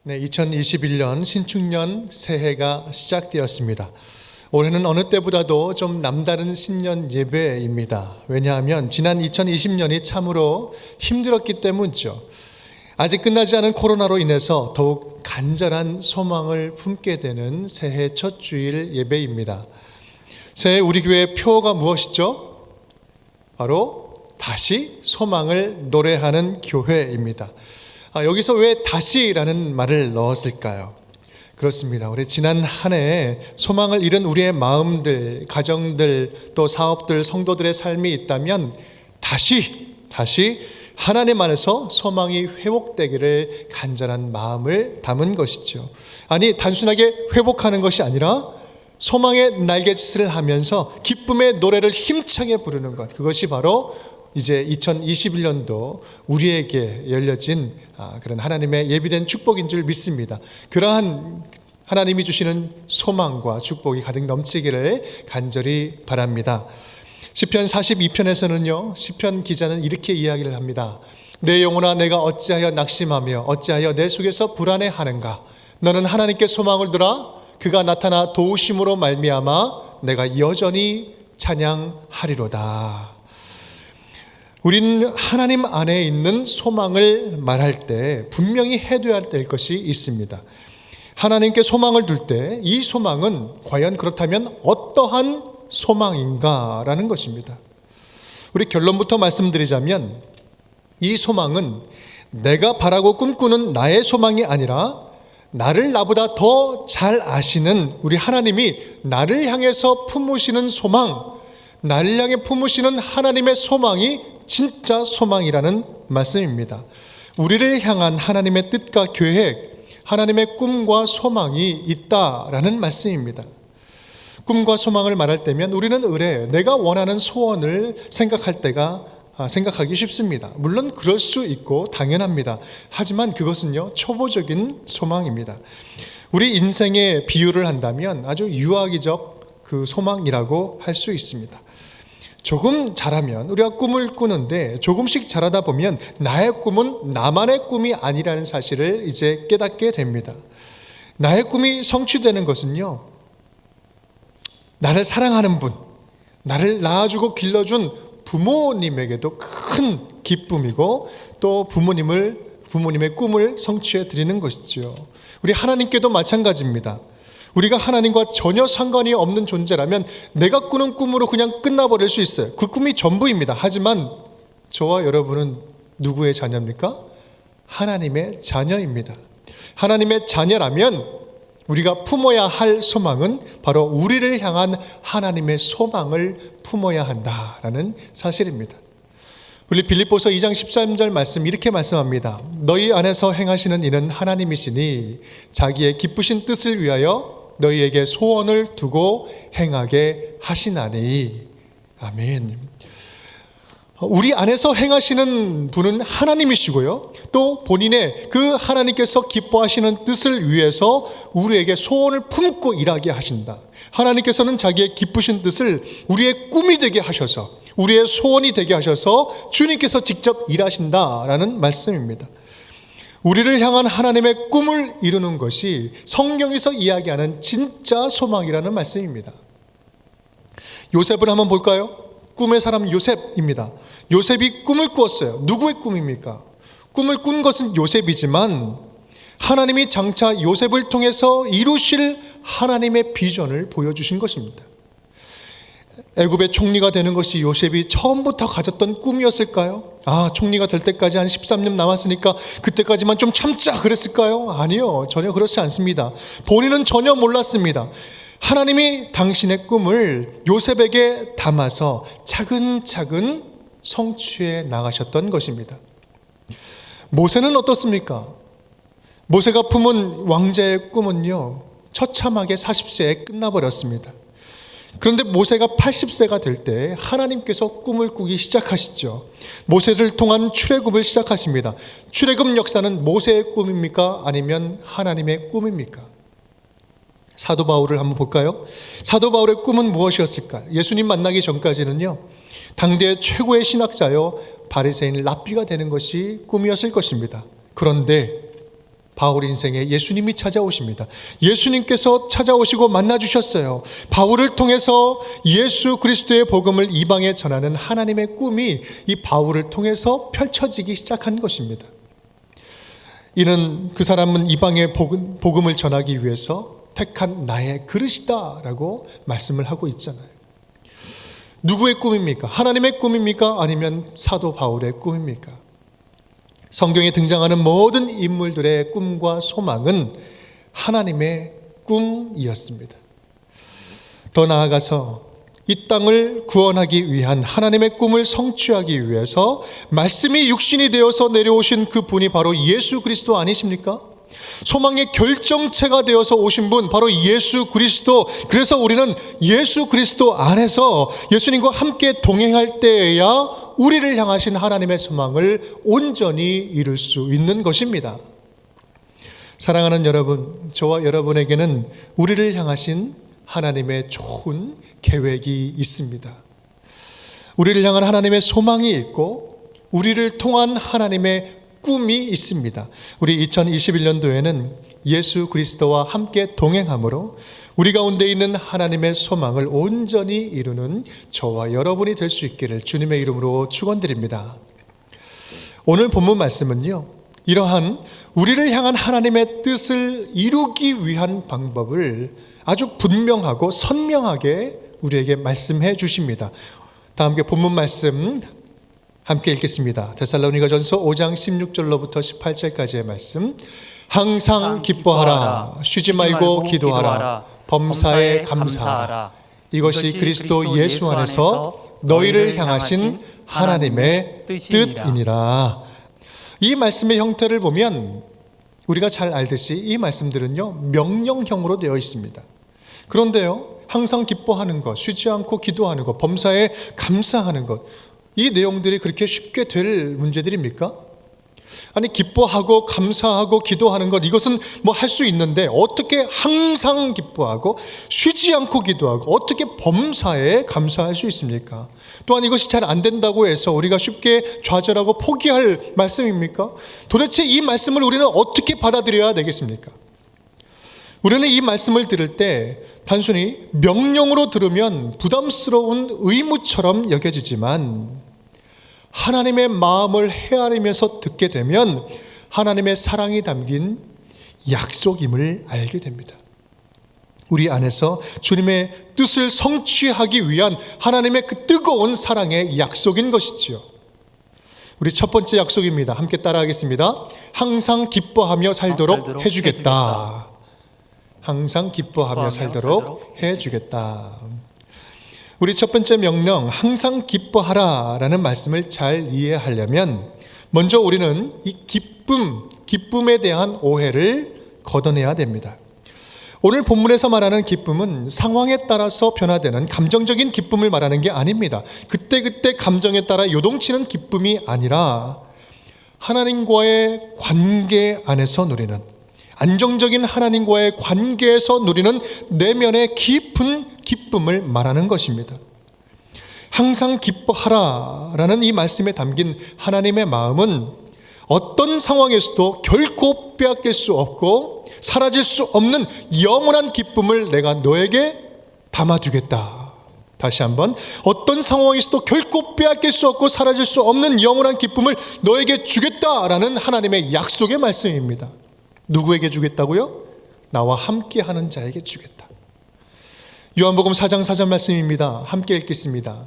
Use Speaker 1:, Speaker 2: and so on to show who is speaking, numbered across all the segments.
Speaker 1: 네, 2021년 신축년 새해가 시작되었습니다. 올해는 어느 때보다도 좀 남다른 신년 예배입니다. 왜냐하면 지난 2020년이 참으로 힘들었기 때문이죠. 아직 끝나지 않은 코로나로 인해서 더욱 간절한 소망을 품게 되는 새해 첫 주일 예배입니다. 새해 우리 교회의 표어가 무엇이죠? 바로 다시 소망을 노래하는 교회입니다. 여기서 왜 다시라는 말을 넣었을까요? 그렇습니다. 우리 지난 한 해 소망을 잃은 우리의 마음들, 가정들, 또 사업들, 성도들의 삶이 있다면 다시 하나님 안에서 소망이 회복되기를 간절한 마음을 담은 것이죠. 아니, 단순하게 회복하는 것이 아니라 소망의 날갯짓을 하면서 기쁨의 노래를 힘차게 부르는 것, 그것이 바로 이제 2021년도 우리에게 열려진 그런 하나님의 예비된 축복인 줄 믿습니다. 그러한 하나님이 주시는 소망과 축복이 가득 넘치기를 간절히 바랍니다. 시편 42편에서는요, 시편 기자는 이렇게 이야기를 합니다. 내 영혼아, 내가 어찌하여 낙심하며 어찌하여 내 속에서 불안해하는가? 너는 하나님께 소망을 두라. 그가 나타나 도우심으로 말미암아 내가 여전히 찬양하리로다. 우리는 하나님 안에 있는 소망을 말할 때 분명히 해둬야 될 것이 있습니다. 하나님께 소망을 둘 때 이 소망은 과연 그렇다면 어떠한 소망인가라는 것입니다. 우리 결론부터 말씀드리자면 이 소망은 내가 바라고 꿈꾸는 나의 소망이 아니라 나를 나보다 더 잘 아시는 우리 하나님이 나를 향해서 품으시는 소망, 나를 향해 품으시는 하나님의 소망이 진짜 소망이라는 말씀입니다. 우리를 향한 하나님의 뜻과 계획, 하나님의 꿈과 소망이 있다라는 말씀입니다. 꿈과 소망을 말할 때면 우리는 의례 내가 원하는 소원을 생각하기 쉽습니다. 물론 그럴 수 있고 당연합니다. 하지만 그것은요, 초보적인 소망입니다. 우리 인생의 비유를 한다면 아주 유아기적 그 소망이라고 할 수 있습니다. 조금 자라면 우리가 꿈을 꾸는데 조금씩 자라다 보면 나의 꿈은 나만의 꿈이 아니라는 사실을 이제 깨닫게 됩니다. 나의 꿈이 성취되는 것은요, 나를 사랑하는 분, 나를 낳아주고 길러준 부모님에게도 큰 기쁨이고 또 부모님의 꿈을 성취해 드리는 것이죠. 우리 하나님께도 마찬가지입니다. 우리가 하나님과 전혀 상관이 없는 존재라면 내가 꾸는 꿈으로 그냥 끝나버릴 수 있어요. 그 꿈이 전부입니다. 하지만 저와 여러분은 누구의 자녀입니까? 하나님의 자녀입니다. 하나님의 자녀라면 우리가 품어야 할 소망은 바로 우리를 향한 하나님의 소망을 품어야 한다라는 사실입니다. 우리 빌립보서 2장 13절 말씀 이렇게 말씀합니다. 너희 안에서 행하시는 이는 하나님이시니 자기의 기쁘신 뜻을 위하여 너희에게 소원을 두고 행하게 하시나니. 아멘. 우리 안에서 행하시는 분은 하나님이시고요, 또 본인의 그 하나님께서 기뻐하시는 뜻을 위해서 우리에게 소원을 품고 일하게 하신다. 하나님께서는 자기의 기쁘신 뜻을 우리의 꿈이 되게 하셔서, 우리의 소원이 되게 하셔서 주님께서 직접 일하신다라는 말씀입니다. 우리를 향한 하나님의 꿈을 이루는 것이 성경에서 이야기하는 진짜 소망이라는 말씀입니다. 요셉을 한번 볼까요? 꿈의 사람 요셉입니다. 요셉이 꿈을 꾸었어요. 누구의 꿈입니까? 꿈을 꾼 것은 요셉이지만 하나님이 장차 요셉을 통해서 이루실 하나님의 비전을 보여주신 것입니다. 애굽의 총리가 되는 것이 요셉이 처음부터 가졌던 꿈이었을까요? 총리가 될 때까지 한 13년 남았으니까 그때까지만 좀 참자 그랬을까요? 아니요, 전혀 그렇지 않습니다. 본인은 전혀 몰랐습니다. 하나님이 당신의 꿈을 요셉에게 담아서 차근차근 성취해 나가셨던 것입니다. 모세는 어떻습니까? 모세가 품은 왕자의 꿈은요, 처참하게 40세에 끝나버렸습니다. 그런데 모세가 80세가 될 때 하나님께서 꿈을 꾸기 시작하시죠. 모세를 통한 출애굽을 시작하십니다. 출애굽 역사는 모세의 꿈입니까? 아니면 하나님의 꿈입니까? 사도 바울을 한번 볼까요? 사도 바울의 꿈은 무엇이었을까? 예수님 만나기 전까지는요, 당대 최고의 신학자요 바리새인 랍비가 되는 것이 꿈이었을 것입니다. 그런데 바울 인생에 예수님이 찾아오십니다. 예수님께서 찾아오시고 만나주셨어요. 바울을 통해서 예수 그리스도의 복음을 이방에 전하는 하나님의 꿈이 이 바울을 통해서 펼쳐지기 시작한 것입니다. 이는 그 사람은 이방의 복음을 전하기 위해서 택한 나의 그릇이다 라고 말씀을 하고 있잖아요. 누구의 꿈입니까? 하나님의 꿈입니까? 아니면 사도 바울의 꿈입니까? 성경에 등장하는 모든 인물들의 꿈과 소망은 하나님의 꿈이었습니다. 더 나아가서 이 땅을 구원하기 위한 하나님의 꿈을 성취하기 위해서 말씀이 육신이 되어서 내려오신 그 분이 바로 예수 그리스도 아니십니까? 소망의 결정체가 되어서 오신 분 바로 예수 그리스도. 그래서 우리는 예수 그리스도 안에서 예수님과 함께 동행할 때에야 우리를 향하신 하나님의 소망을 온전히 이룰 수 있는 것입니다. 사랑하는 여러분, 저와 여러분에게는 우리를 향하신 하나님의 좋은 계획이 있습니다. 우리를 향한 하나님의 소망이 있고 우리를 통한 하나님의 꿈이 있습니다. 우리 2021년도에는 예수 그리스도와 함께 동행함으로 우리 가운데 있는 하나님의 소망을 온전히 이루는 저와 여러분이 될 수 있기를 주님의 이름으로 축원드립니다. 오늘 본문 말씀은요, 이러한 우리를 향한 하나님의 뜻을 이루기 위한 방법을 아주 분명하고 선명하게 우리에게 말씀해 주십니다. 다 함께 본문 말씀 함께 읽겠습니다. 데살로니가전서 5장 16절로부터 18절까지의 말씀. 항상 기뻐하라, 쉬지 말고 기도하라, 범사에 감사하라. 이것이 그리스도 예수 안에서 너희를 향하신 하나님의 뜻이니라. 이 말씀의 형태를 보면 우리가 잘 알듯이 이 말씀들은요, 명령형으로 되어 있습니다. 그런데요, 항상 기뻐하는 것, 쉬지 않고 기도하는 것, 범사에 감사하는 것, 이 내용들이 그렇게 쉽게 될 문제들입니까? 아니, 기뻐하고 감사하고 기도하는 것, 이것은 뭐 할 수 있는데 어떻게 항상 기뻐하고 쉬지 않고 기도하고 어떻게 범사에 감사할 수 있습니까? 또한 이것이 잘 안 된다고 해서 우리가 쉽게 좌절하고 포기할 말씀입니까? 도대체 이 말씀을 우리는 어떻게 받아들여야 되겠습니까? 우리는 이 말씀을 들을 때 단순히 명령으로 들으면 부담스러운 의무처럼 여겨지지만 하나님의 마음을 헤아리면서 듣게 되면 하나님의 사랑이 담긴 약속임을 알게 됩니다. 우리 안에서 주님의 뜻을 성취하기 위한 하나님의 그 뜨거운 사랑의 약속인 것이지요. 우리 첫 번째 약속입니다. 함께 따라하겠습니다. 항상 기뻐하며 살도록 해주겠다. 항상 기뻐하며 살도록 해주겠다. 우리 첫 번째 명령, 항상 기뻐하라 라는 말씀을 잘 이해하려면 먼저 우리는 이 기쁨에 대한 오해를 걷어내야 됩니다. 오늘 본문에서 말하는 기쁨은 상황에 따라서 변화되는 감정적인 기쁨을 말하는 게 아닙니다. 그때그때 감정에 따라 요동치는 기쁨이 아니라 하나님과의 관계 안에서 누리는, 안정적인 하나님과의 관계에서 누리는 내면의 깊은 기쁨을 말하는 것입니다. 항상 기뻐하라 라는 이 말씀에 담긴 하나님의 마음은 어떤 상황에서도 결코 빼앗길 수 없고 사라질 수 없는 영원한 기쁨을 내가 너에게 담아두겠다. 다시 한번, 어떤 상황에서도 결코 빼앗길 수 없고 사라질 수 없는 영원한 기쁨을 너에게 주겠다라는 하나님의 약속의 말씀입니다. 누구에게 주겠다고요? 나와 함께하는 자에게 주겠다. 요한복음 4장 4절 말씀입니다. 함께 읽겠습니다.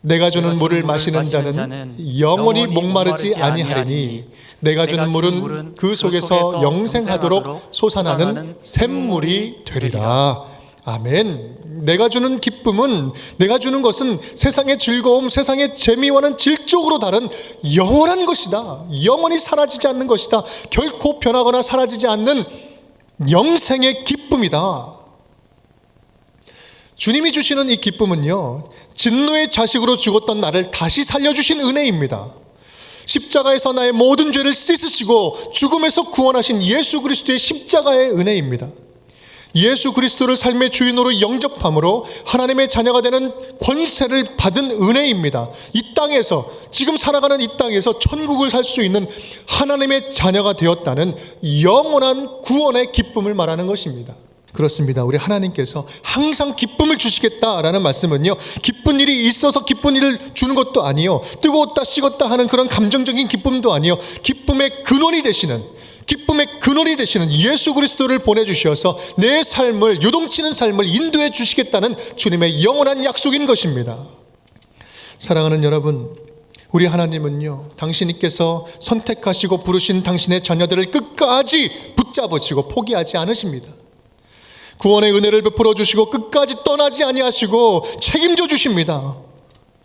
Speaker 1: 내가 주는 물을 마시는 자는 영원히 목마르지 아니하리니 내가 주는 물은 그 속에서 영생하도록 솟아나는 샘물이 되리라. 아멘. 내가 주는 기쁨은, 내가 주는 것은 세상의 즐거움, 세상의 재미와는 질적으로 다른 영원한 것이다. 영원히 사라지지 않는 것이다. 결코 변하거나 사라지지 않는 영생의 기쁨이다. 주님이 주시는 이 기쁨은요, 진노의 자식으로 죽었던 나를 다시 살려주신 은혜입니다. 십자가에서 나의 모든 죄를 씻으시고 죽음에서 구원하신 예수 그리스도의 십자가의 은혜입니다. 예수 그리스도를 삶의 주인으로 영접함으로 하나님의 자녀가 되는 권세를 받은 은혜입니다. 이 땅에서, 지금 살아가는 이 땅에서 천국을 살 수 있는 하나님의 자녀가 되었다는 영원한 구원의 기쁨을 말하는 것입니다. 그렇습니다. 우리 하나님께서 항상 기쁨을 주시겠다라는 말씀은요, 기쁜 일이 있어서 기쁜 일을 주는 것도 아니요, 뜨거웠다 식었다 하는 그런 감정적인 기쁨도 아니요, 기쁨의 근원이 되시는 예수 그리스도를 보내주셔서 내 삶을, 요동치는 삶을 인도해 주시겠다는 주님의 영원한 약속인 것입니다. 사랑하는 여러분, 우리 하나님은요, 당신께서 선택하시고 부르신 당신의 자녀들을 끝까지 붙잡으시고 포기하지 않으십니다. 구원의 은혜를 베풀어 주시고 끝까지 떠나지 아니하시고 책임져 주십니다.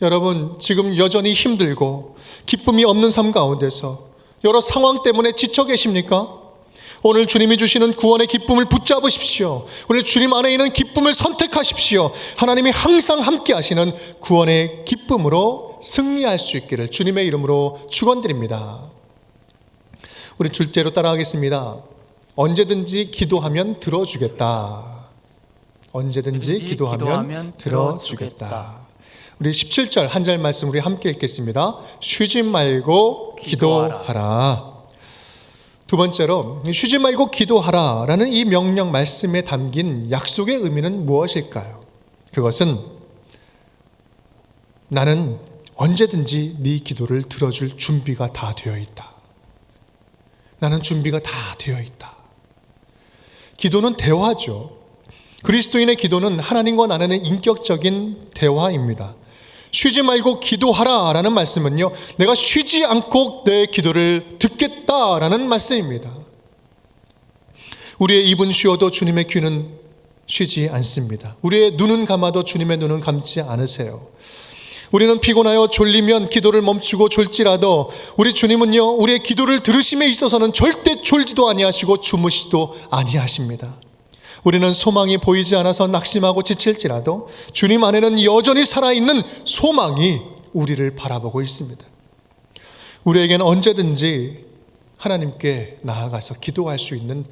Speaker 1: 여러분, 지금 여전히 힘들고 기쁨이 없는 삶 가운데서 여러 상황 때문에 지쳐 계십니까? 오늘 주님이 주시는 구원의 기쁨을 붙잡으십시오. 오늘 주님 안에 있는 기쁨을 선택하십시오. 하나님이 항상 함께 하시는 구원의 기쁨으로 승리할 수 있기를 주님의 이름으로 축원드립니다. 우리 둘째로 따라하겠습니다. 언제든지 기도하면 들어주겠다. 언제든지 기도하면 들어주겠다. 우리 17절 한 절 말씀 우리 함께 읽겠습니다. 쉬지 말고 기도하라. 두 번째로 쉬지 말고 기도하라 라는 이 명령 말씀에 담긴 약속의 의미는 무엇일까요? 그것은 나는 언제든지 네 기도를 들어줄 준비가 다 되어 있다. 나는 준비가 다 되어 있다. 기도는 대화죠. 그리스도인의 기도는 하나님과 나누는 인격적인 대화입니다. 쉬지 말고 기도하라 라는 말씀은요, 내가 쉬지 않고 내 기도를 듣겠다라는 말씀입니다. 우리의 입은 쉬어도 주님의 귀는 쉬지 않습니다. 우리의 눈은 감아도 주님의 눈은 감지 않으세요. 우리는 피곤하여 졸리면 기도를 멈추고 졸지라도 우리 주님은요, 우리의 기도를 들으심에 있어서는 절대 졸지도 아니하시고 주무시도 아니하십니다. 우리는 소망이 보이지 않아서 낙심하고 지칠지라도 주님 안에는 여전히 살아있는 소망이 우리를 바라보고 있습니다. 우리에게는 언제든지 하나님께 나아가서 기도할 수 있는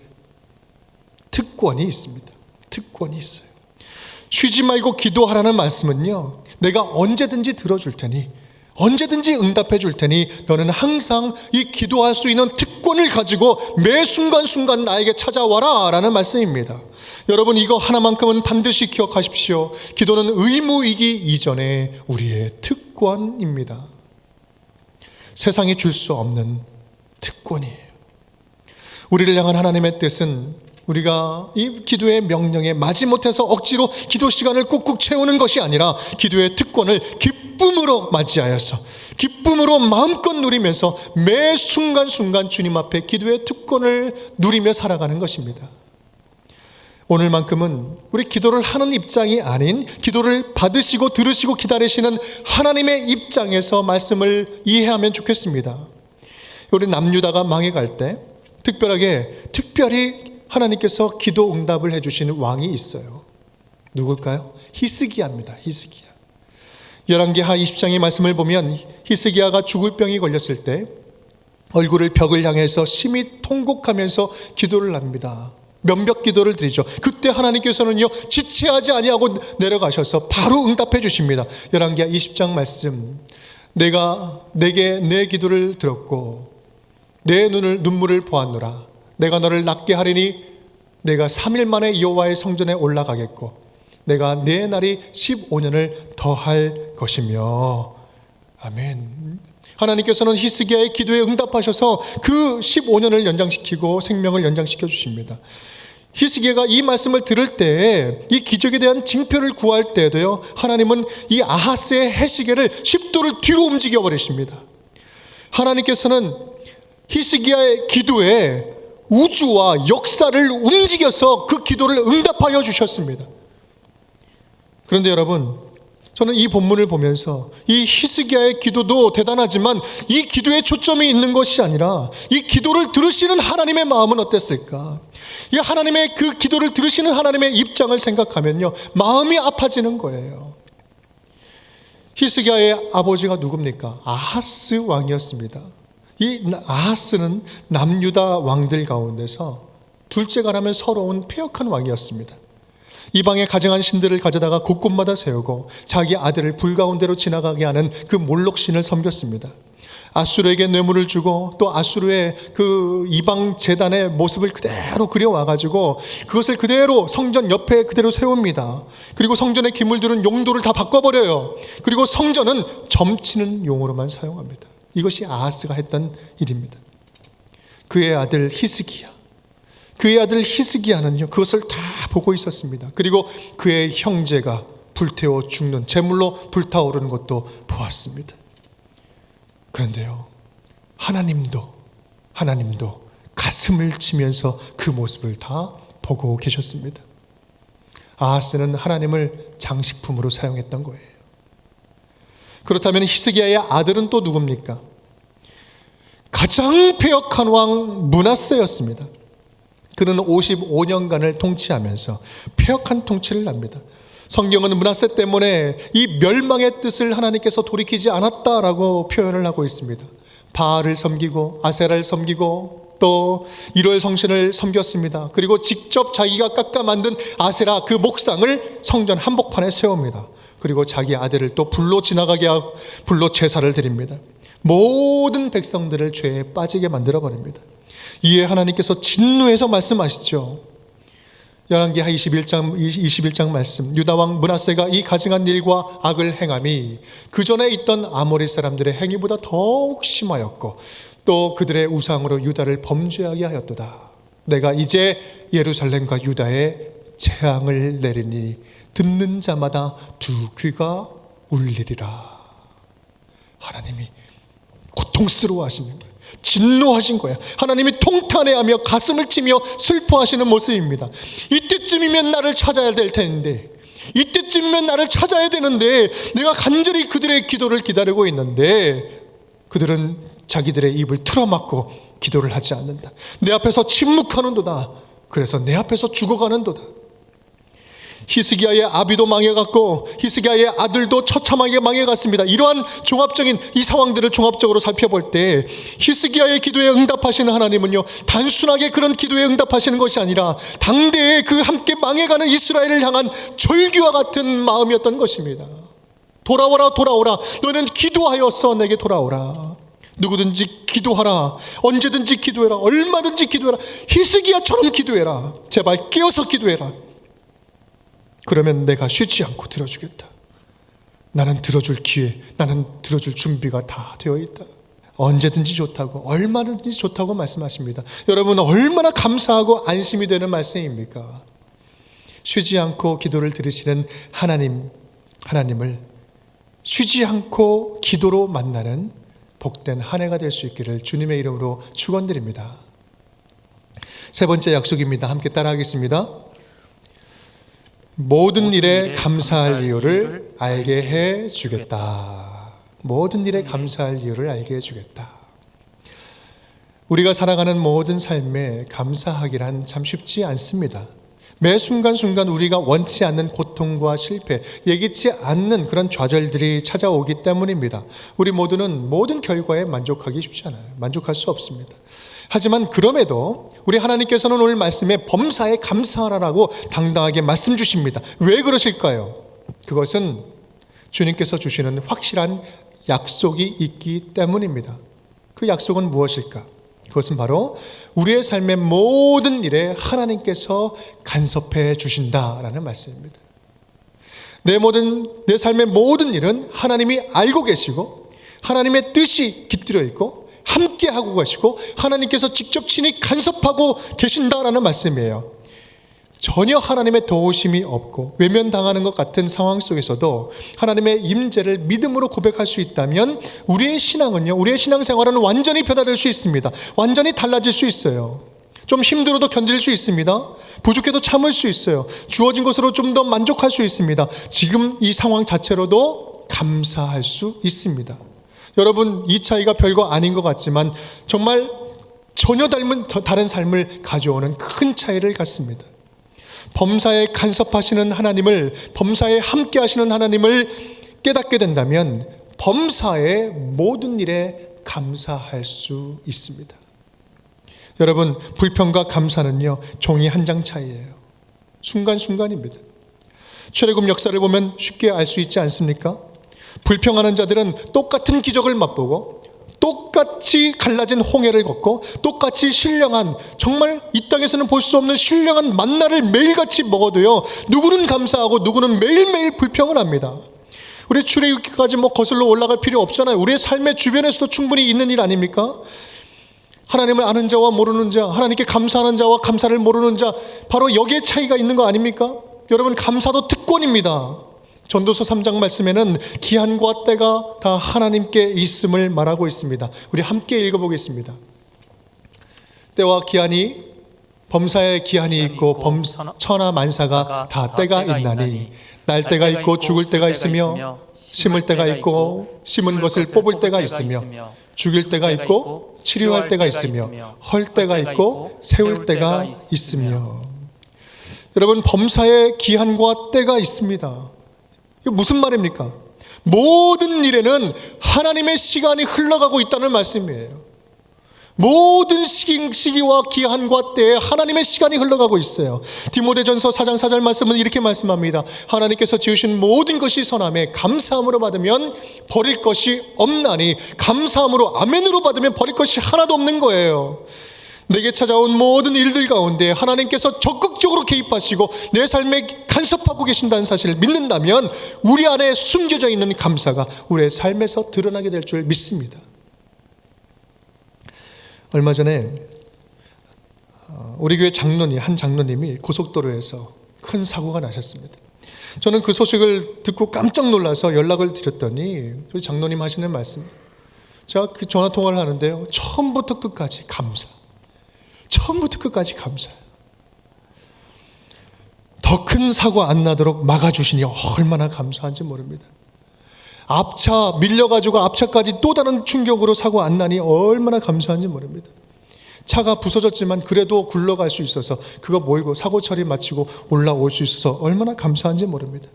Speaker 1: 특권이 있습니다. 특권이 있어요. 쉬지 말고 기도하라는 말씀은요, 내가 언제든지 들어줄 테니, 언제든지 응답해 줄 테니 너는 항상 이 기도할 수 있는 특권을 가지고 매 순간순간 나에게 찾아와라 라는 말씀입니다. 여러분, 이거 하나만큼은 반드시 기억하십시오. 기도는 의무이기 이전에 우리의 특권입니다. 세상이 줄 수 없는 특권이에요. 우리를 향한 하나님의 뜻은 우리가 이 기도의 명령에 마지못해서 억지로 기도 시간을 꾹꾹 채우는 것이 아니라 기도의 특권을 기쁨으로 맞이하여서 기쁨으로 마음껏 누리면서 매 순간순간 주님 앞에 기도의 특권을 누리며 살아가는 것입니다. 오늘만큼은 우리 기도를 하는 입장이 아닌 기도를 받으시고 들으시고 기다리시는 하나님의 입장에서 말씀을 이해하면 좋겠습니다. 우리 남유다가 망해갈 때 특별히 하나님께서 기도 응답을 해주시는 왕이 있어요. 누굴까요? 히스기야입니다. 히스기야. 열왕기하 20장의 말씀을 보면 히스기야가 죽을 병이 걸렸을 때 얼굴을 벽을 향해서 심히 통곡하면서 기도를 합니다. 면벽 기도를 드리죠. 그때 하나님께서는요, 지체하지 아니하고 내려가셔서 바로 응답해 주십니다. 열왕기하 20장 말씀, 내가 내게 내 기도를 들었고 내 눈물을 보았노라. 내가 너를 낫게 하리니 내가 3일 만에 여호와의 성전에 올라가겠고 내가 내 날이 15년을 더할 것이며. 아멘. 하나님께서는 히스기야의 기도에 응답하셔서 그 15년을 연장시키고 생명을 연장시켜 주십니다. 히스기야가 이 말씀을 들을 때 이 기적에 대한 징표를 구할 때에도요, 하나님은 이 아하스의 해시계를 10도를 뒤로 움직여 버리십니다. 하나님께서는 히스기야의 기도에 우주와 역사를 움직여서 그 기도를 응답하여 주셨습니다. 그런데 여러분, 저는 이 본문을 보면서 이 히스기야의 기도도 대단하지만 이 기도에 초점이 있는 것이 아니라 이 기도를 들으시는 하나님의 마음은 어땠을까? 이 하나님의 그 기도를 들으시는 하나님의 입장을 생각하면요, 마음이 아파지는 거예요. 히스기야의 아버지가 누굽니까? 아하스 왕이었습니다. 이 아하스는 남유다 왕들 가운데서 둘째가라면 서러운 패역한 왕이었습니다. 이방의 가증한 신들을 가져다가 곳곳마다 세우고 자기 아들을 불 가운데로 지나가게 하는 그 몰록신을 섬겼습니다. 아수르에게 뇌물을 주고 또 아수르의 그 이방 제단의 모습을 그대로 그려와가지고 그것을 그대로 성전 옆에 그대로 세웁니다. 그리고 성전의 기물들은 용도를 다 바꿔버려요. 그리고 성전은 점치는 용으로만 사용합니다. 이것이 아하스가 했던 일입니다. 그의 아들 히스기야는요 그것을 다 보고 있었습니다. 그리고 그의 형제가 불태워 죽는, 제물로 불타오르는 것도 보았습니다. 그런데요, 하나님도 가슴을 치면서 그 모습을 다 보고 계셨습니다. 아하스는 하나님을 장식품으로 사용했던 거예요. 그렇다면 히스기야의 아들은 또 누굽니까? 가장 패역한 왕 므낫세였습니다. 그는 55년간을 통치하면서 패역한 통치를 합니다. 성경은 므낫세 때문에 이 멸망의 뜻을 하나님께서 돌이키지 않았다라고 표현을 하고 있습니다. 바알을 섬기고 아세라를 섬기고 또 일월 성신을 섬겼습니다. 그리고 직접 자기가 깎아 만든 아세라 그 목상을 성전 한복판에 세웁니다. 그리고 자기 아들을 또 불로 지나가게 하고 불로 제사를 드립니다. 모든 백성들을 죄에 빠지게 만들어 버립니다. 이에 하나님께서 진노해서 말씀하시죠. 열왕기하 21장 말씀, 유다왕 므낫세가 이 가증한 일과 악을 행함이 그 전에 있던 아모리 사람들의 행위보다 더욱 심하였고 또 그들의 우상으로 유다를 범죄하게 하였도다. 내가 이제 예루살렘과 유다에 재앙을 내리니 듣는 자마다 두 귀가 울리리라. 하나님이 고통스러워 하시는 거예요. 진노하신 거야. 하나님이 통탄해하며 가슴을 치며 슬퍼하시는 모습입니다. 이때쯤이면 나를 찾아야 될 텐데, 이때쯤이면 나를 찾아야 되는데 내가 간절히 그들의 기도를 기다리고 있는데 그들은 자기들의 입을 틀어막고 기도를 하지 않는다. 내 앞에서 침묵하는도다. 그래서 내 앞에서 죽어가는도다. 히스기야의 아비도 망해갔고 히스기야의 아들도 처참하게 망해갔습니다. 이러한 종합적인 이 상황들을 종합적으로 살펴볼 때 히스기야의 기도에 응답하시는 하나님은요, 단순하게 그런 기도에 응답하시는 것이 아니라 당대에 그 함께 망해가는 이스라엘을 향한 절규와 같은 마음이었던 것입니다. 돌아오라 돌아오라, 너는 기도하여서 내게 돌아오라. 누구든지 기도하라. 언제든지 기도해라. 얼마든지 기도해라. 히스기야처럼 기도해라. 제발 깨어서 기도해라. 그러면 내가 쉬지 않고 들어주겠다. 나는 들어줄 기회, 나는 들어줄 준비가 다 되어 있다. 언제든지 좋다고, 얼마든지 좋다고 말씀하십니다. 여러분, 얼마나 감사하고 안심이 되는 말씀입니까? 쉬지 않고 기도를 들으시는 하나님을 쉬지 않고 기도로 만나는 복된 한 해가 될 수 있기를 주님의 이름으로 축원드립니다. 세 번째 약속입니다. 함께 따라하겠습니다. 모든 일에 감사할 이유를 알게 해 주겠다. 모든 일에 감사할 이유를 알게 해 주겠다. 우리가 살아가는 모든 삶에 감사하기란 참 쉽지 않습니다. 매 순간순간 우리가 원치 않는 고통과 실패, 예기치 않는 그런 좌절들이 찾아오기 때문입니다. 우리 모두는 모든 결과에 만족하기 쉽지 않아요. 만족할 수 없습니다. 하지만 그럼에도 우리 하나님께서는 오늘 말씀에 범사에 감사하라고 당당하게 말씀 주십니다. 왜 그러실까요? 그것은 주님께서 주시는 확실한 약속이 있기 때문입니다. 그 약속은 무엇일까? 그것은 바로 우리의 삶의 모든 일에 하나님께서 간섭해 주신다라는 말씀입니다. 내 삶의 모든 일은 하나님이 알고 계시고 하나님의 뜻이 깃들어 있고 함께 하고 가시고 하나님께서 직접 친히 간섭하고 계신다라는 말씀이에요. 전혀 하나님의 도우심이 없고 외면당하는 것 같은 상황 속에서도 하나님의 임재를 믿음으로 고백할 수 있다면 우리의 신앙은요, 우리의 신앙생활은 완전히 변화될 수 있습니다. 완전히 달라질 수 있어요. 좀 힘들어도 견딜 수 있습니다. 부족해도 참을 수 있어요. 주어진 것으로 좀 더 만족할 수 있습니다. 지금 이 상황 자체로도 감사할 수 있습니다. 여러분, 이 차이가 별거 아닌 것 같지만 정말 전혀 다른 삶을 가져오는 큰 차이를 갖습니다. 범사에 간섭하시는 하나님을, 범사에 함께 하시는 하나님을 깨닫게 된다면 범사의 모든 일에 감사할 수 있습니다. 여러분, 불평과 감사는요, 종이 한 장 차이예요. 순간순간입니다. 출애굽 역사를 보면 쉽게 알 수 있지 않습니까? 불평하는 자들은 똑같은 기적을 맛보고 똑같이 갈라진 홍해를 걷고 똑같이 신령한, 정말 이 땅에서는 볼 수 없는 신령한 만나를 매일같이 먹어도요, 누구는 감사하고 누구는 매일매일 불평을 합니다. 우리 출애굽기까지 거슬러 올라갈 필요 없잖아요. 우리의 삶의 주변에서도 충분히 있는 일 아닙니까? 하나님을 아는 자와 모르는 자, 하나님께 감사하는 자와 감사를 모르는 자, 바로 여기에 차이가 있는 거 아닙니까? 여러분, 감사도 특권입니다. 전도서 3장 말씀에는 기한과 때가 다 하나님께 있음을 말하고 있습니다. 우리 함께 읽어보겠습니다. 때와 기한이, 범사에 기한이 있고 천하 만사가 다 때가 있나니 날 때가 있고 죽을 때가 있으며 심을 때가 있고 심은 것을 뽑을 때가 있으며 죽일 때가 있고 치료할 때가 있으며 헐 때가 있고 세울 때가 있으며. 여러분, 범사에 기한과 때가 있습니다. 이게 무슨 말입니까? 모든 일에는 하나님의 시간이 흘러가고 있다는 말씀이에요. 모든 시기와 기한과 때에 하나님의 시간이 흘러가고 있어요. 디모데전서 4장 4절 말씀은 이렇게 말씀합니다. 하나님께서 지으신 모든 것이 선함에 감사함으로 받으면 버릴 것이 없나니 감사함으로 아멘으로 받으면 버릴 것이 하나도 없는 거예요. 내게 찾아온 모든 일들 가운데 하나님께서 적극적으로 개입하시고 내 삶에 간섭하고 계신다는 사실을 믿는다면 우리 안에 숨겨져 있는 감사가 우리의 삶에서 드러나게 될 줄 믿습니다. 얼마 전에 우리 교회 한 장로님이 고속도로에서 큰 사고가 나셨습니다. 저는 그 소식을 듣고 깜짝 놀라서 연락을 드렸더니 우리 장로님 하시는 말씀, 제가 그 전화 통화를 하는데요, 처음부터 끝까지 감사, 처음부터 끝까지 감사. 더 큰 사고 안 나도록 막아주시니 얼마나 감사한지 모릅니다. 앞차 밀려가지고 앞차까지 또 다른 충격으로 사고 안 나니 얼마나 감사한지 모릅니다. 차가 부서졌지만 그래도 굴러갈 수 있어서 그거 몰고 사고 처리 마치고 올라올 수 있어서 얼마나 감사한지 모릅니다.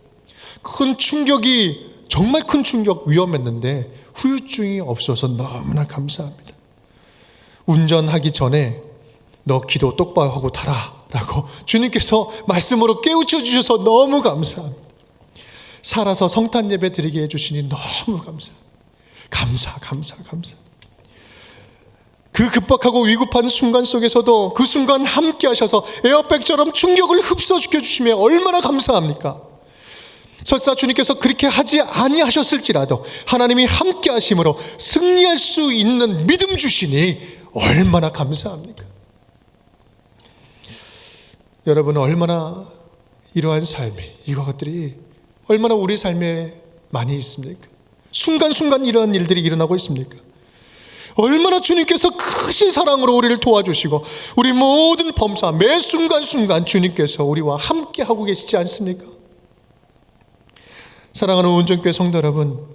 Speaker 1: 큰 충격이, 정말 큰 충격, 위험했는데 후유증이 없어서 너무나 감사합니다. 운전하기 전에 너 기도 똑바로 하고 타라 라고 주님께서 말씀으로 깨우쳐 주셔서 너무 감사합니다. 살아서 성탄 예배 드리게 해주시니 너무 감사. 그 급박하고 위급한 순간 속에서도 그 순간 함께 하셔서 에어백처럼 충격을 흡수시켜 주시면 얼마나 감사합니까? 설사 주님께서 그렇게 하지 아니하셨을지라도 하나님이 함께 하심으로 승리할 수 있는 믿음 주시니 얼마나 감사합니까? 여러분은 얼마나 이러한 삶이, 이것들이 얼마나 우리 삶에 많이 있습니까? 순간순간 이러한 일들이 일어나고 있습니까? 얼마나 주님께서 크신 사랑으로 우리를 도와주시고 우리 모든 범사, 매 순간순간 주님께서 우리와 함께 하고 계시지 않습니까? 사랑하는 운전교회 성도 여러분,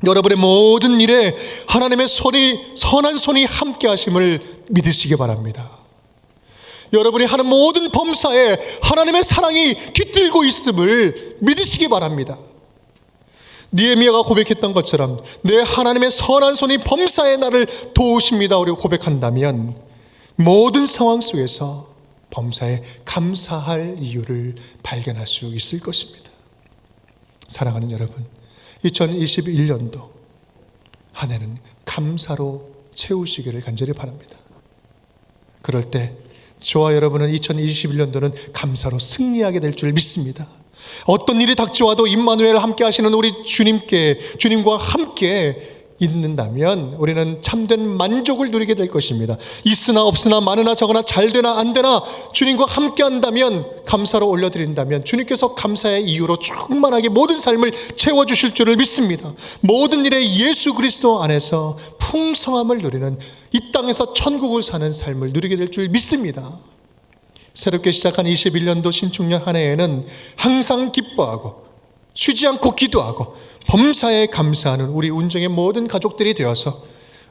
Speaker 1: 여러분의 모든 일에 하나님의 선한 손이 함께 하심을 믿으시기 바랍니다. 여러분이 하는 모든 범사에 하나님의 사랑이 깃들고 있음을 믿으시기 바랍니다. 느헤미야가 고백했던 것처럼 내 하나님의 선한 손이 범사에 나를 도우십니다 우리 고백한다면 모든 상황 속에서 범사에 감사할 이유를 발견할 수 있을 것입니다. 사랑하는 여러분, 2021년도 한 해는 감사로 채우시기를 간절히 바랍니다. 그럴 때 저와 여러분은 2021년도는 감사로 승리하게 될 줄 믿습니다. 어떤 일이 닥쳐와도 임마누엘 함께 하시는 우리 주님과 함께 있는다면 우리는 참된 만족을 누리게 될 것입니다. 있으나 없으나 많으나 적으나 잘 되나 안 되나 주님과 함께 한다면, 감사로 올려드린다면 주님께서 감사의 이유로 충만하게 모든 삶을 채워주실 줄을 믿습니다. 모든 일에 예수 그리스도 안에서 풍성함을 누리는, 이 땅에서 천국을 사는 삶을 누리게 될 줄 믿습니다. 새롭게 시작한 21년도 신축년 한 해에는 항상 기뻐하고 쉬지 않고 기도하고 범사에 감사하는 우리 운정의 모든 가족들이 되어서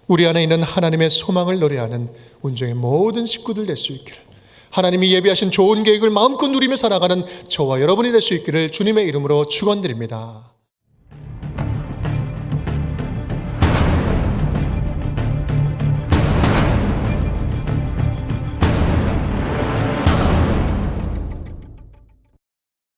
Speaker 1: 우리 안에 있는 하나님의 소망을 노래하는 운정의 모든 식구들 될 수 있기를, 하나님이 예비하신 좋은 계획을 마음껏 누리며 살아가는 저와 여러분이 될 수 있기를 주님의 이름으로 축원드립니다.